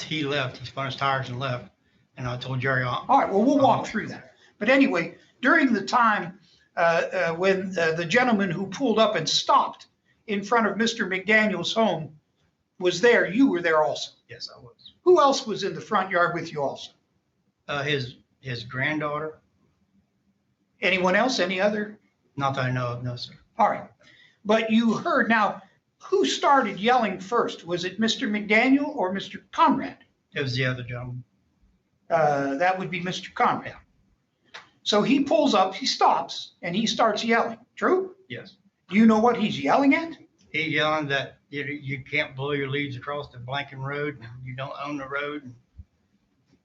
he left, he spun his tires and left, and I told Jerry, All right, well, we'll walk through that. But anyway, during the time when the gentleman who pulled up and stopped in front of Mr. McDaniel's home was there, you were there also. yes, I was. Who else was in the front yard with you also? His granddaughter, Anyone else? Any other? not that I know of, no, sir. All right. But you heard, now, who started yelling first? Was it Mr. McDaniel or Mr. Conrad? It was the other gentleman. That would be Mr. Conrad. So he pulls up, he stops, and he starts yelling. True? Yes. Do you know what he's yelling at? He yelling that you can't blow your leaves across the blanking road, and you don't own the road.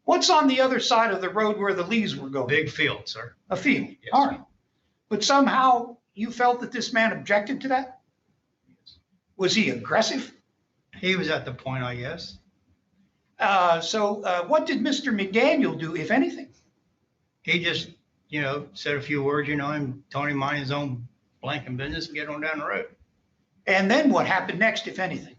What's on the other side of the road where the leaves were going? Big field, sir. A field. Yes. All right. But somehow you felt that this man objected to that? Was he aggressive? He was at the point, I guess. So what did Mr. McDaniel do, if anything? He just, said a few words, and told him mind his own blanking business and get on down the road. And then what happened next, if anything?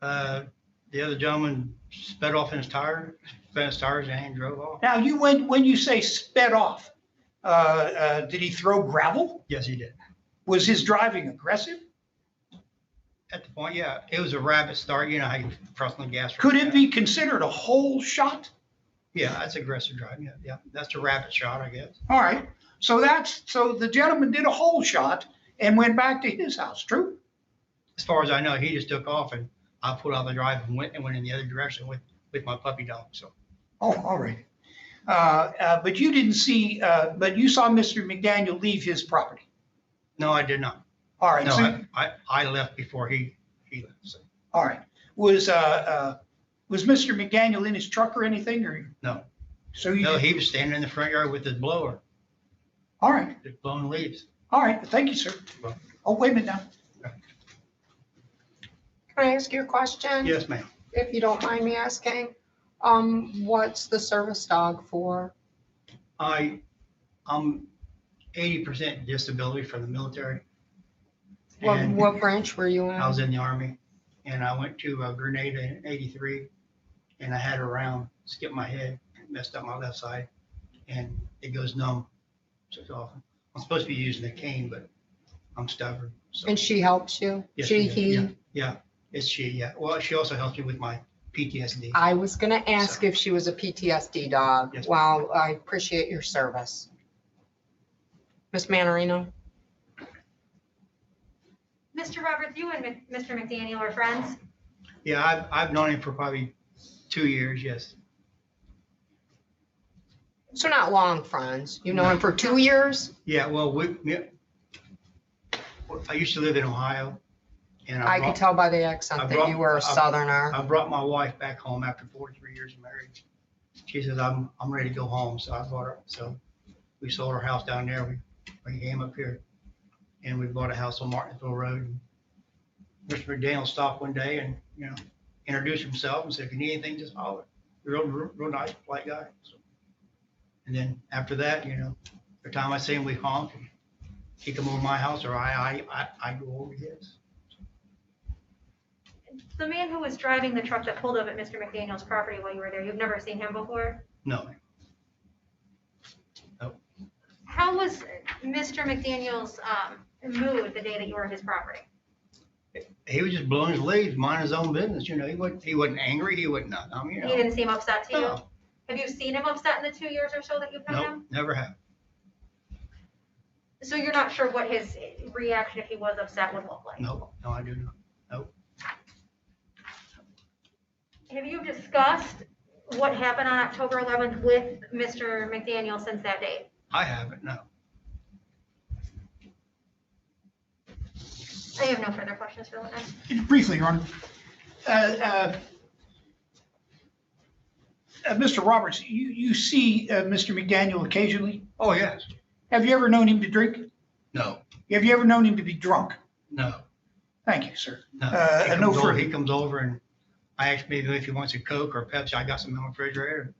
The other gentleman sped off in his tires and drove off. Now, when you say sped off, did he throw gravel? Yes, he did. Was his driving aggressive? At the point, yeah, it was a rapid start. You know how you press on the gas. Could it be considered a whole shot? Yeah, that's aggressive driving. Yeah, that's a rapid shot, I guess. All right. So the gentleman did a whole shot and went back to his house. True? As far as I know, he just took off, and I pulled out the drive and went in the other direction with my puppy dog. So Oh, all right. But you didn't see, but you saw Mr. McDaniel leave his property. no, I did not. All right. No, So, I left before he left. So all right. Was Mr. McDaniel in his truck or anything, or? No. So you? no, he was standing in the front yard with his blower, All right. just blowing leaves. All right. Thank you, sir. Well- Oh, wait a minute now. Can I ask you a question? Yes, ma'am. If you don't mind me asking, what's the service dog for? I'm 80% disability from the military. What, And what branch were you I was in? in the Army, and I went to Grenada in '83, and I had a round skip my head, messed up my left side, and it goes numb so often. I'm supposed to be using a cane, but I'm stubborn. So, And she helps you? yes, She, did. he? Yeah. It's she, yeah. Well, she also helps me with my PTSD. I was gonna ask if she was a PTSD dog. Yes. Wow, I appreciate your service. Ms. Manorino? Mr. Roberts, you and Mr. McDaniel are friends? Yeah, I've known him for probably 2 years, yes. So not long friends. You've known him for 2 years? Yeah, well, I used to live in Ohio, and I could tell by the accent that you were a Southerner. I brought my wife back home after 43 years of marriage. She says, I'm ready to go home, so I brought her. So we sold our house down there. We came up here, and we bought a house on Martinsville Road. And Mr. Mcdaniel stopped one day and, introduced himself and said, if you need anything, just holler. Real nice, polite guy. So, and then after that, every time I see him, we honk. And he come over to my house, or I go over his. The man who was driving the truck that pulled up at Mr. McDaniel's property while you were there, you've never seen him before? No. How was Mr. McDaniel's mood the day that you were at his property? He was just blowing his leaves, minding his own business. He wasn't angry. He wasn't nothing. He didn't seem upset to you? No. Have you seen him upset in the 2 years or so that you've known Nope, him? never have. So you're not sure what his reaction, if he was upset, would look like? No, I do not. Have you discussed what happened on October 11th with Mr. McDaniel since that date? I haven't, no. I have no further questions for the witness. Briefly, Your Honor. Mr. Roberts, you see Mr. McDaniel occasionally? Oh, yes. Have you ever known him to drink? No, Have you ever known him to be drunk? no, Thank you, sir. no. No further. He comes over and I ask maybe if he wants a Coke or a Pepsi. I got some in my refrigerator.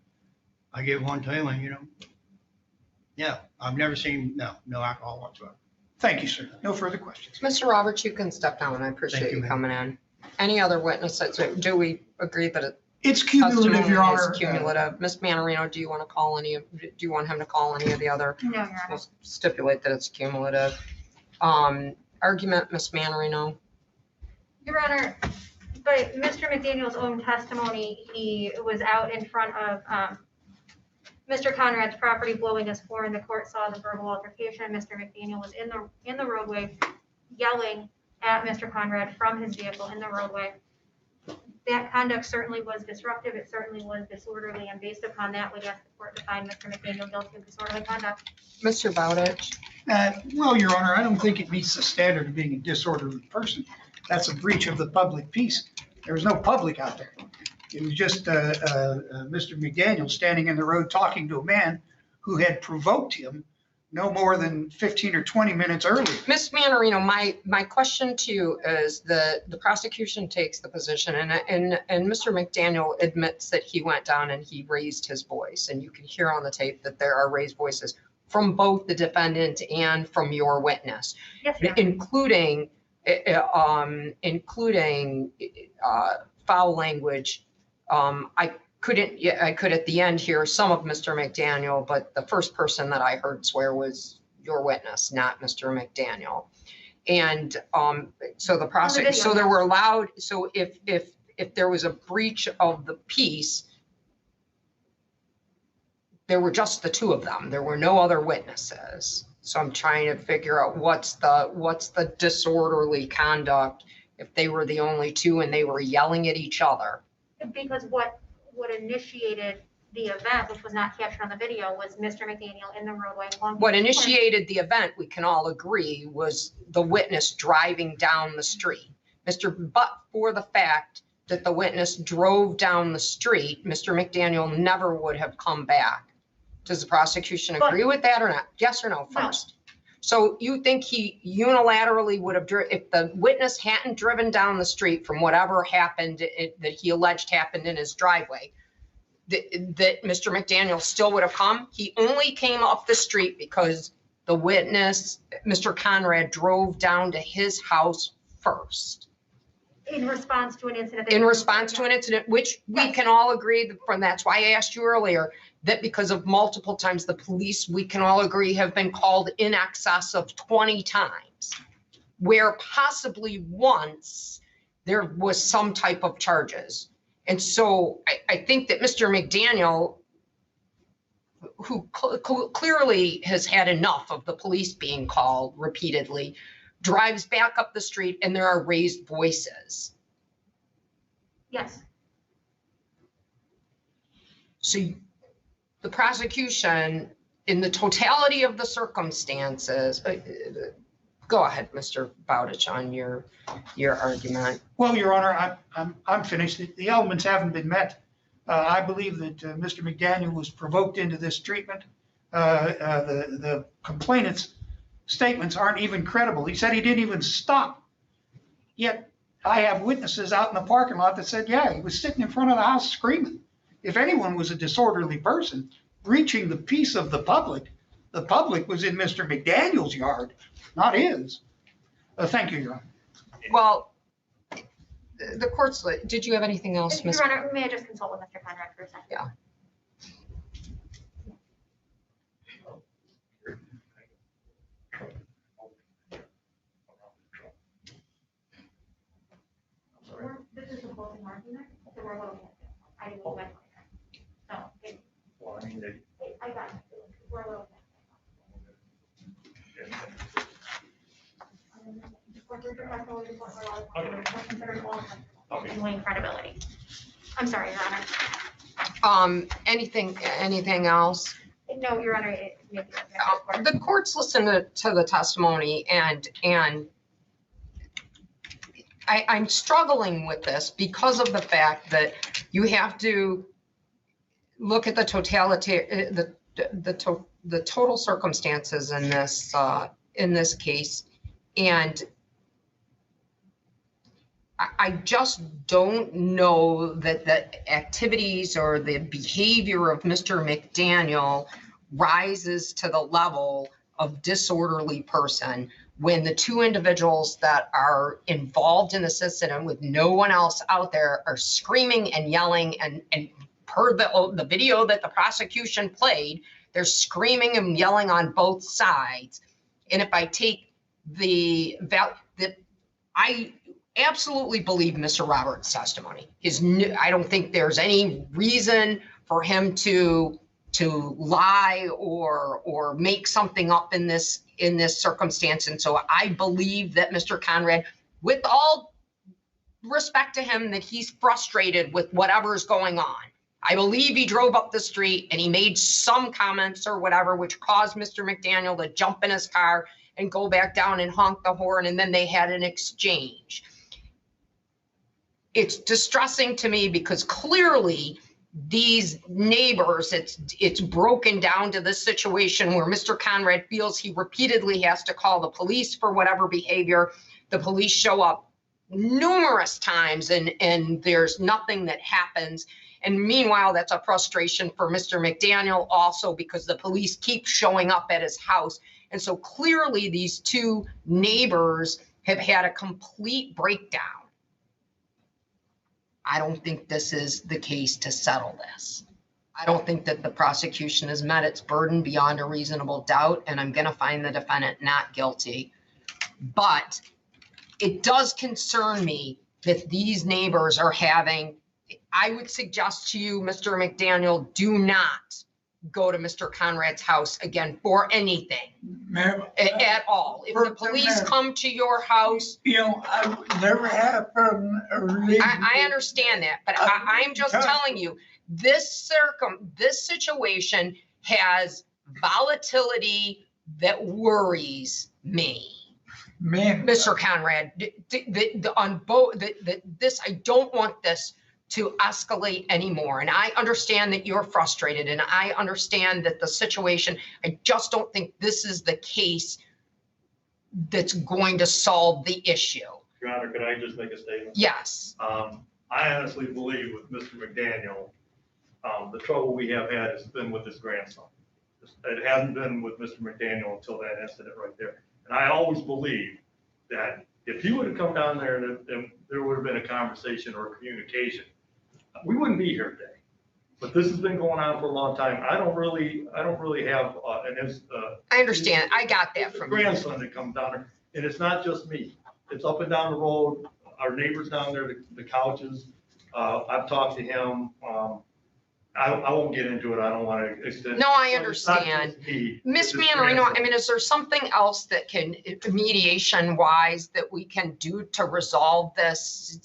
I give one to him and, yeah, I've never seen, no alcohol whatsoever. Thank you, sir. No further questions. Mr. Roberts, you can step down. I appreciate Thank you, you ma'am. coming in. Any other witnesses? Do we agree that it It's cumulative, testimony Your Honor. is cumulative? Ms. Manorino, do you want him to call any of the other? No, Your Honor. We'll stipulate that it's cumulative. Argument, Ms. Manorino? Your Honor, by Mr. McDaniel's own testimony, he was out in front of Mr. Conrad's property blowing his floor, and the court saw the verbal altercation. Mr. McDaniel was in the roadway yelling at Mr. Conrad from his vehicle in the roadway. That conduct certainly was disruptive. It certainly was disorderly, and based upon that, we ask the court to find Mr. McDaniel guilty of disorderly conduct. Mr. Bowditch? Well, Your Honor, I don't think it meets the standard of being a disorderly person. That's a breach of the public peace. There was no public out there. It was just Mr. McDaniel standing in the road talking to a man who had provoked him no more than 15 or 20 minutes earlier. Ms. Manorino, my question to you is the prosecution takes the position and Mr. McDaniel admits that he went down and he raised his voice, and you can hear on the tape that there are raised voices from both the defendant and from your witness, Yes, Your Honor. including foul language. I could at the end hear some of Mr. McDaniel, but the first person that I heard swear was your witness, not Mr. McDaniel. And so the prosecutor, so there were allowed, so if there was a breach of the peace, there were just the two of them. There were no other witnesses. So I'm trying to figure out what's the disorderly conduct if they were the only two and they were yelling at each other. Because what initiated the event, which was not captured on the video, was Mr. McDaniel in the roadway. What initiated the event, we can all agree, was the witness driving down the street. But for the fact that the witness drove down the street, Mr. McDaniel never would have come back. Does the prosecution agree with that or not? Yes or no first? No. So you think he unilaterally would have, if the witness hadn't driven down the street from whatever happened that he alleged happened in his driveway, that Mr. McDaniel still would have come? He only came up the street because the witness, Mr. Conrad, drove down to his house first. In response to an incident. In response to an incident, which we can all agree from, that's why I asked you earlier, that because of multiple times the police, we can all agree, have been called in excess of 20 times, where possibly once there was some type of charges. And so I think that Mr. McDaniel, who clearly has had enough of the police being called repeatedly, drives back up the street and there are raised voices. Yes. So the prosecution, in the totality of the circumstances, go ahead, Mr. Bowditch, on your argument. Well, Your Honor, I'm finished. The elements haven't been met. I believe that Mr. McDaniel was provoked into this treatment. The complainant's statements aren't even credible. He said he didn't even stop. Yet I have witnesses out in the parking lot that said, yeah, he was sitting in front of the house screaming. If anyone was a disorderly person breaching the peace of the public was in Mr. McDaniel's yard, not his. Thank you, Your Honor. Well, the court's, did you have anything else, Ms.? Your Honor, may I just consult with Mr. Conrad for a second? Yeah. This is the closing argument, so we're looking at this. I didn't go back. So, Well, I mean, I got it. We're looking at weighing credibility. I'm sorry, Your Honor. Anything else? No, Your Honor. The court's listened to the testimony and I'm struggling with this because of the fact that you have to look at the totality, the total circumstances in this case. And I just don't know that the activities or the behavior of Mr. McDaniel rises to the level of disorderly person when the two individuals that are involved in this incident with no one else out there are screaming and yelling, and per the video that the prosecution played, they're screaming and yelling on both sides. And if I take I absolutely believe Mr. Roberts' testimony. I don't think there's any reason for him to lie or make something up in this circumstance. And so I believe that Mr. Conrad, with all respect to him, that he's frustrated with whatever's going on. I believe he drove up the street and he made some comments or whatever, which caused Mr. McDaniel to jump in his car and go back down and honk the horn, and then they had an exchange. It's distressing to me because clearly these neighbors, it's broken down to this situation where Mr. Conrad feels he repeatedly has to call the police for whatever behavior. The police show up numerous times and there's nothing that happens. And meanwhile, that's a frustration for Mr. McDaniel also because the police keep showing up at his house. And so clearly these two neighbors have had a complete breakdown. I don't think this is the case to settle this. I don't think that the prosecution has met its burden beyond a reasonable doubt, and I'm going to find the defendant not guilty. But it does concern me that these neighbors are having, I would suggest to you, Mr. McDaniel, do not go to Mr. Conrad's house again for anything at all. If the police come to your house, I would never have I understand that, but I'm just telling you, this situation has volatility that worries me. Mr. Conrad, this, I don't want this to escalate anymore. And I understand that you're frustrated, and I understand that the situation, I just don't think this is the case that's going to solve the issue. Your Honor, could I just make a statement? Yes. I honestly believe with Mr. McDaniel, the trouble we have had has been with his grandson. It hasn't been with Mr. McDaniel until that incident right there. And I always believe that if he would have come down there and there would have been a conversation or a communication, we wouldn't be here today. But this has been going on for a long time. I don't really have I understand. I got that from grandson that comes down there, and it's not just me. It's up and down the road. our neighbors down there, the couches, I've talked to him. I won't get into it. I don't want to extend. No, I but it's not just understand. me, Miss it's his Manarino, I grandson. mean, is there something else that can, mediation wise, that we can do to resolve this?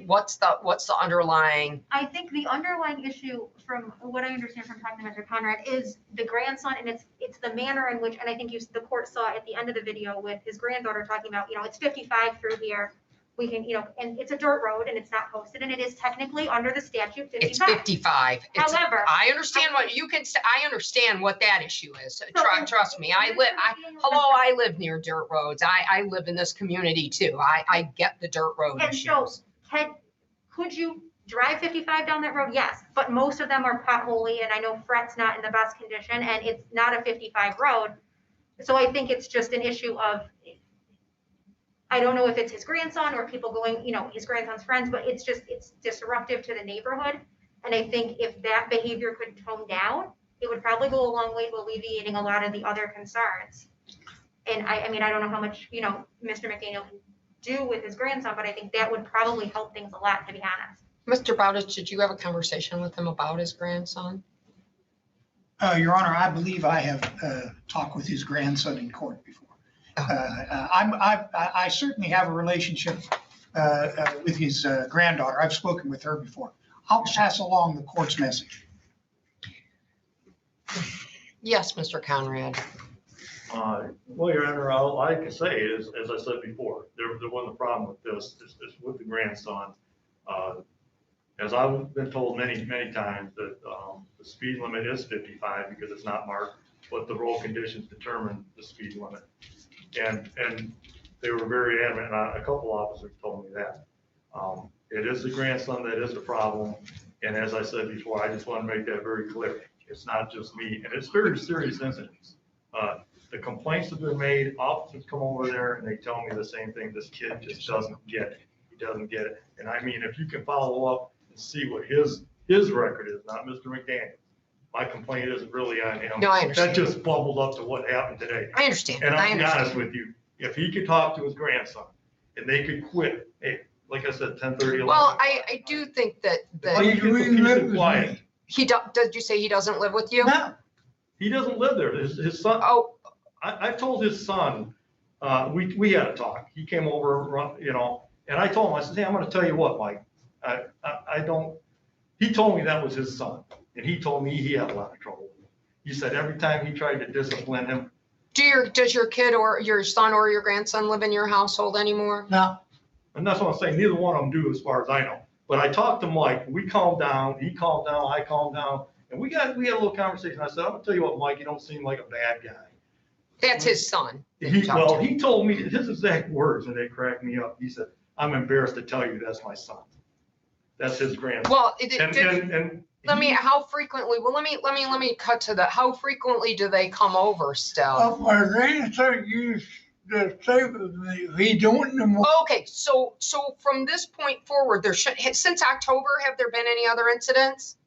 What's the underlying? I think the underlying issue, from what I understand from talking to Mr. Conrad, is the grandson, and it's the manner in which, and I think the court saw at the end of the video with his granddaughter talking about, it's 55 through here. We can, and it's a dirt road and it's not posted, and it is technically under the statute 55. It's 55. However, I understand what you can say. I understand what that issue is. So- Trust me. I live near dirt roads. I live in this community too. I get the dirt road And so, issues. could you drive 55 down that road? Yes, but most of them are potholy, and I know Fret's not in the best condition, and it's not a 55 road. So I think it's just an issue of, I don't know if it's his grandson or people going, his grandson's friends, but it's disruptive to the neighborhood. And I think if that behavior could tone down, it would probably go a long way to alleviating a lot of the other concerns. And I mean, I don't know how much, Mr. McDaniel can do with his grandson, but I think that would probably help things a lot, to be honest. Mr. Bowditch, did you have a conversation with him about his grandson? Your Honor, I believe I have talked with his grandson in court before. I certainly have a relationship with his granddaughter. I've spoken with her before. I'll pass along the court's message. Yes, Mr. Conrad. Well, Your Honor, all I can say is, as I said before, there wasn't a problem with this. It's with the grandson. As I've been told many, many times that the speed limit is 55 because it's not marked, but the road conditions determine the speed limit. And they were very adamant, and a couple officers told me that. It is the grandson that is the problem. And as I said before, I just want to make that very clear. It's not just me, and it's very serious incidents. The complaints have been made, officers come over there and they tell me the same thing. This kid just doesn't get it. He doesn't get it. And I mean, if you can follow up and see what his record is, not Mr. McDaniel. My complaint isn't really on him. No, I understand. That just bubbled up to what happened today. I understand. And I I'll be honest understand. with you, if he could talk to his grandson and they could quit, hey, like I said, 10:30. Well, I do think that Like, He you get the really peace lives and with quiet. me. did you say he doesn't live with you? No, He doesn't live there. His son, Oh, I told his son, we had a talk. He came over, and I told him, I said, hey, I'm gonna tell you what, Mike, he told me that was his son. And he told me he had a lot of trouble with him. He said every time he tried to discipline him, does your kid or your son or your grandson live in your household anymore? no. and that's what I'm saying, neither one of them do as far as I know. But I talked to Mike, we calmed down, he calmed down, I calmed down, and we had a little conversation. I said, I'm gonna tell you what, Mike, you don't seem like a bad guy. That's his son. that you talked to. He told me his exact words, and they cracked me up. He said, I'm embarrassed to tell you that's my son. That's his grandson. Well, And how frequently, let me cut to how frequently do they come over still? My grandson used to stay with me. He don't no more. Okay, so from this point forward, since October, have there been any other incidents?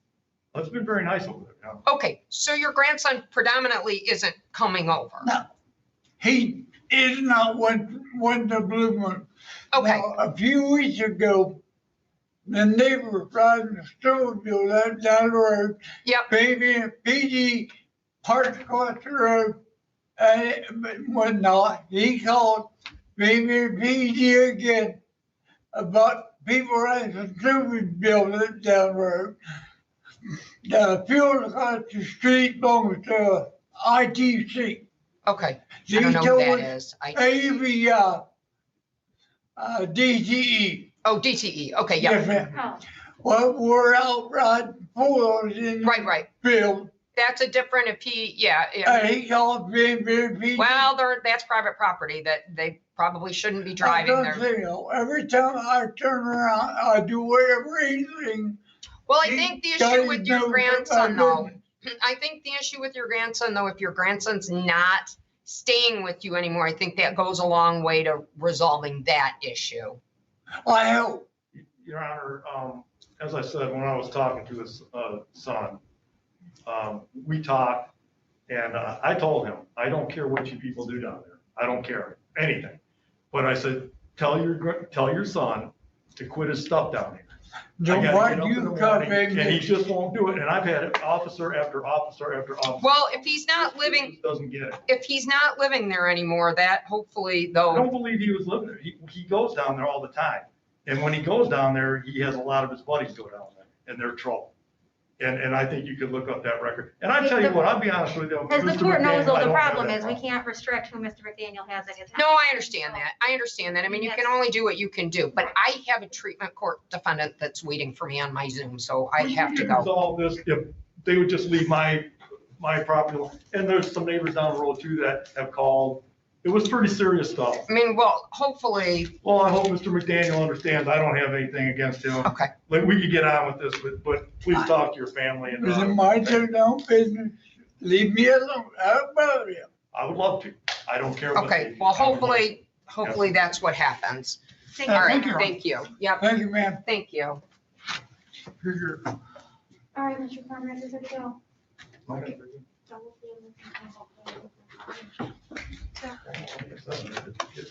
it's been very nice over there. Yeah. Okay, so your grandson predominantly isn't coming over. No. He is not one the blue moon. Okay, Now, a few weeks ago, the neighbor riding the snowmobile down the road. Yep. Baby and PD parked across the road and whatnot. He called baby and PD again about people riding the snowmobile down the road. The field across the street belongs to ITC. okay. I He don't know who told that is. Maybe DTE. Oh, DTE, okay, Yes, yeah, ma'am. Oh, Well, we're out riding polos in the right. field. That's a different, yeah. And he called me. Well, that's private property that they probably shouldn't be driving there. Every time I turn around, I do whatever anything. Well, I think the issue with your grandson though, I think the issue with your grandson though, if your grandson's not staying with you anymore, I think that goes a long way to resolving that issue. I hope. Your Honor, as I said, when I was talking to his son, we talked, and I told him, I don't care what you people do down there. I don't care anything. But I said, tell your son to quit his stuff down there. So I gotta why get up in the you come morning, in? And he just won't do it. And I've had officer after officer after officer. Well, if he's not He living, just doesn't get it. if he's not living there anymore, that hopefully I though, don't believe he was living there. He goes down there all the time. And when he goes down there, he has a lot of his buddies go down there and they're trouble. And I think you could look up that record. And I tell you what, I'll be honest with you. As the Mr. court knows, McDaniel, though, I the don't have problem that is we problem. can't restrict who Mr. McDaniel has in his house. no, I understand that. I understand that. I mean, you can Yes. only do what you can do, but I have a treatment court defendant that's waiting for me on my Zoom, so I We have to could go. resolve this if they would just leave my property alone. And there's some neighbors down the road too that have called. It was pretty serious stuff. I mean, well, hopefully, Well, I hope Mr. McDaniel understands. I don't have anything against him. okay. Like, we could get on with this, but please talk to your family and. It's my turn on business. Leave me alone. I don't bother you. I would love to. I don't care. what Okay, they- well, I would love to. hopefully that's what happens. Thank All you. right, thank you. thank you. Yep, Thank you, ma'am. thank you. Figure. All right, Mr. Conrad, is it go? Okay. So we'll see you.